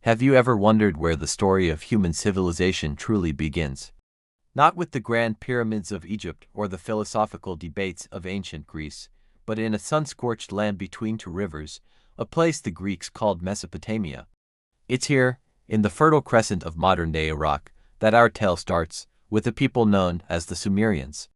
Have you ever wondered where the story of human civilization truly begins? Not with the grand pyramids of Egypt or the philosophical debates of ancient Greece, but in a sun-scorched land between two rivers, a place the Greeks called Mesopotamia. It's here, in the fertile crescent of modern-day Iraq, that our tale starts, with a people known as the Sumerians.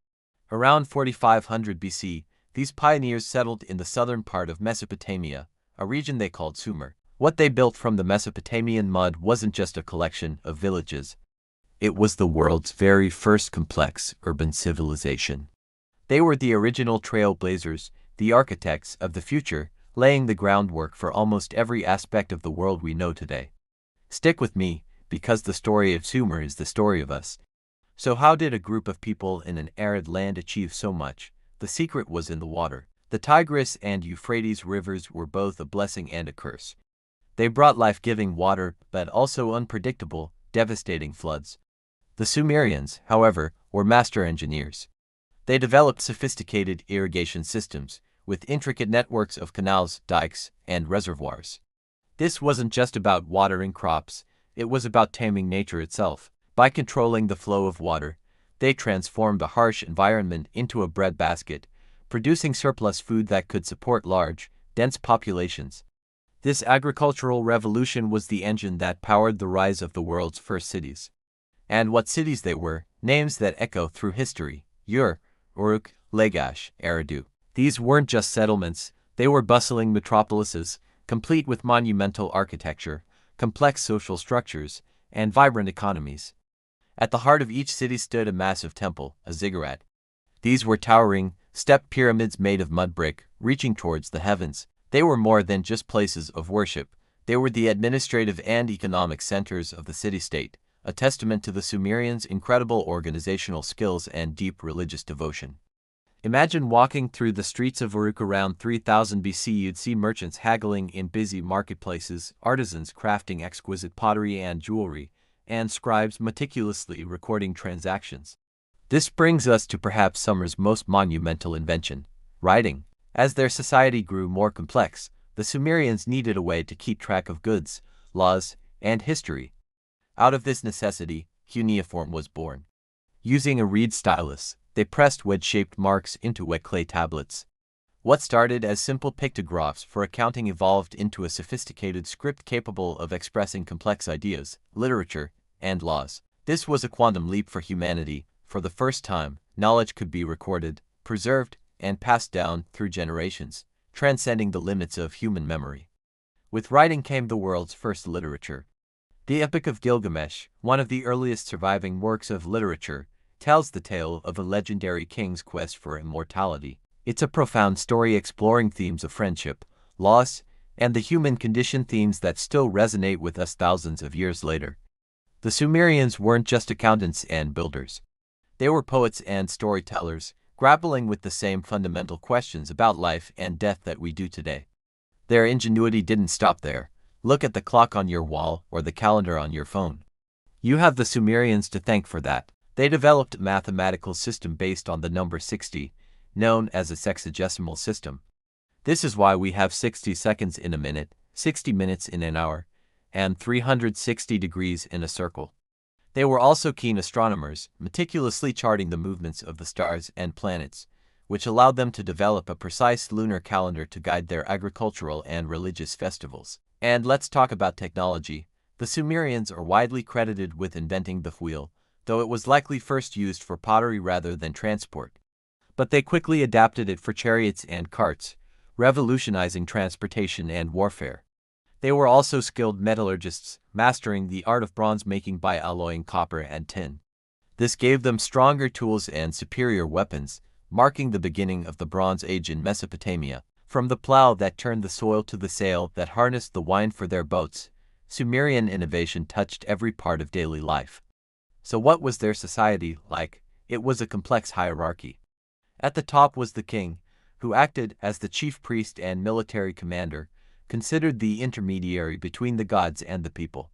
Around 4500 BC, these pioneers settled in the southern part of Mesopotamia, a region they called Sumer. What they built from the Mesopotamian mud wasn't just a collection of villages. It was the world's very first complex urban civilization. They were the original trailblazers, the architects of the future, laying the groundwork for almost every aspect of the world we know today. Stick with me, because the story of Sumer is the story of us. So how did a group of people in an arid land achieve so much? The secret was in the water. The Tigris and Euphrates rivers were both a blessing and a curse. They brought life-giving water, but also unpredictable, devastating floods. The Sumerians, however, were master engineers. They developed sophisticated irrigation systems, with intricate networks of canals, dikes, and reservoirs. This wasn't just about watering crops, it was about taming nature itself. By controlling the flow of water, they transformed a harsh environment into a breadbasket, producing surplus food that could support large, dense populations. This agricultural revolution was the engine that powered the rise of the world's first cities. And what cities they were, names that echo through history: Ur, Uruk, Lagash, Eridu. These weren't just settlements, they were bustling metropolises, complete with monumental architecture, complex social structures, and vibrant economies. At the heart of each city stood a massive temple, a ziggurat. These were towering, stepped pyramids made of mud brick, reaching towards the heavens. They were more than just places of worship, they were the administrative and economic centers of the city-state, a testament to the Sumerians' incredible organizational skills and deep religious devotion. Imagine walking through the streets of Uruk around 3000 BC. You'd see merchants haggling in busy marketplaces, artisans crafting exquisite pottery and jewelry, and scribes meticulously recording transactions. This brings us to perhaps Sumer's most monumental invention: writing. As their society grew more complex, the Sumerians needed a way to keep track of goods, laws, and history. Out of this necessity, cuneiform was born. Using a reed stylus, they pressed wedge-shaped marks into wet clay tablets. What started as simple pictographs for accounting evolved into a sophisticated script capable of expressing complex ideas, literature, and laws. This was a quantum leap for humanity. For the first time, knowledge could be recorded, preserved, and passed down through generations, transcending the limits of human memory. With writing came the world's first literature. The Epic of Gilgamesh, one of the earliest surviving works of literature, tells the tale of a legendary king's quest for immortality. It's a profound story exploring themes of friendship, loss, and the human condition, themes that still resonate with us thousands of years later. The Sumerians weren't just accountants and builders. They were poets and storytellers, grappling with the same fundamental questions about life and death that we do today. Their ingenuity didn't stop there. Look at the clock on your wall or the calendar on your phone. You have the Sumerians to thank for that. They developed a mathematical system based on the number 60, known as a sexagesimal system. This is why we have 60 seconds in a minute, 60 minutes in an hour, and 360 degrees in a circle. They were also keen astronomers, meticulously charting the movements of the stars and planets, which allowed them to develop a precise lunar calendar to guide their agricultural and religious festivals. And let's talk about technology. The Sumerians are widely credited with inventing the wheel, though it was likely first used for pottery rather than transport. But they quickly adapted it for chariots and carts, revolutionizing transportation and warfare. They were also skilled metallurgists, mastering the art of bronze making by alloying copper and tin. This gave them stronger tools and superior weapons, marking the beginning of the Bronze Age in Mesopotamia. From the plow that turned the soil to the sail that harnessed the wind for their boats, Sumerian innovation touched every part of daily life. So what was their society like? It was a complex hierarchy. At the top was the king, who acted as the chief priest and military commander, considered the intermediary between the gods and the people.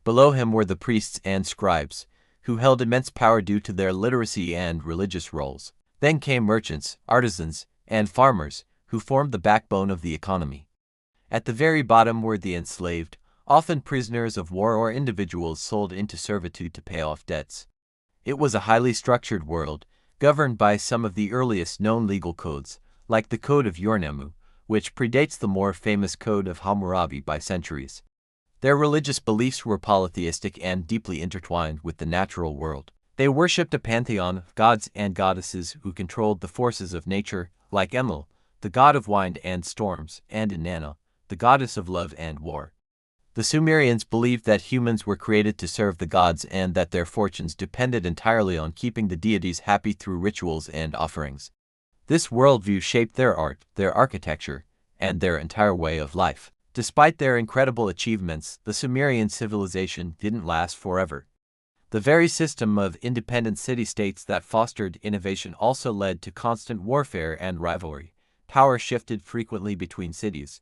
Below him were the priests and scribes, who held immense power due to their literacy and religious roles. Then came merchants, artisans, and farmers, who formed the backbone of the economy. At the very bottom were the enslaved, often prisoners of war or individuals sold into servitude to pay off debts. It was a highly structured world, governed by some of the earliest known legal codes, like the Code of Yornemu, which predates the more famous Code of Hammurabi by centuries. Their religious beliefs were polytheistic and deeply intertwined with the natural world. They worshipped a pantheon of gods and goddesses who controlled the forces of nature, like Enlil, the god of wind and storms, and Inanna, the goddess of love and war. The Sumerians believed that humans were created to serve the gods and that their fortunes depended entirely on keeping the deities happy through rituals and offerings. This worldview shaped their art, their architecture, and their entire way of life. Despite their incredible achievements, the Sumerian civilization didn't last forever. The very system of independent city-states that fostered innovation also led to constant warfare and rivalry. Power shifted frequently between cities.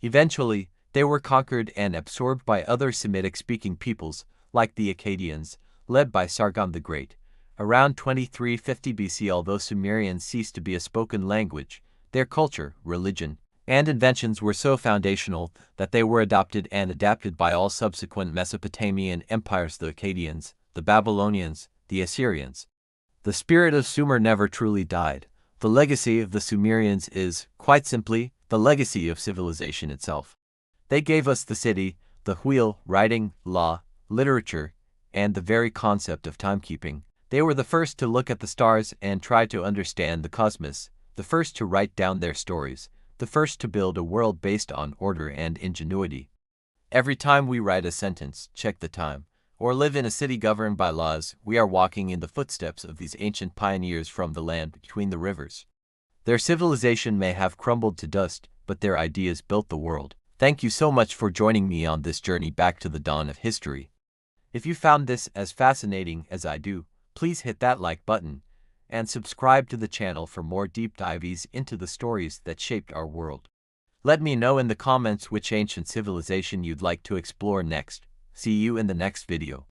Eventually, they were conquered and absorbed by other Semitic-speaking peoples, like the Akkadians, led by Sargon the Great. Around 2350 BC, although Sumerian ceased to be a spoken language, their culture, religion, and inventions were so foundational that they were adopted and adapted by all subsequent Mesopotamian empires: the Akkadians, the Babylonians, the Assyrians. The spirit of Sumer never truly died. The legacy of the Sumerians is, quite simply, the legacy of civilization itself. They gave us the city, the wheel, writing, law, literature, and the very concept of timekeeping. They were the first to look at the stars and try to understand the cosmos, the first to write down their stories, the first to build a world based on order and ingenuity. Every time we write a sentence, check the time, or live in a city governed by laws, we are walking in the footsteps of these ancient pioneers from the land between the rivers. Their civilization may have crumbled to dust, but their ideas built the world. Thank you so much for joining me on this journey back to the dawn of history. If you found this as fascinating as I do, please hit that like button and subscribe to the channel for more deep dives into the stories that shaped our world. Let me know in the comments which ancient civilization you'd like to explore next. See you in the next video.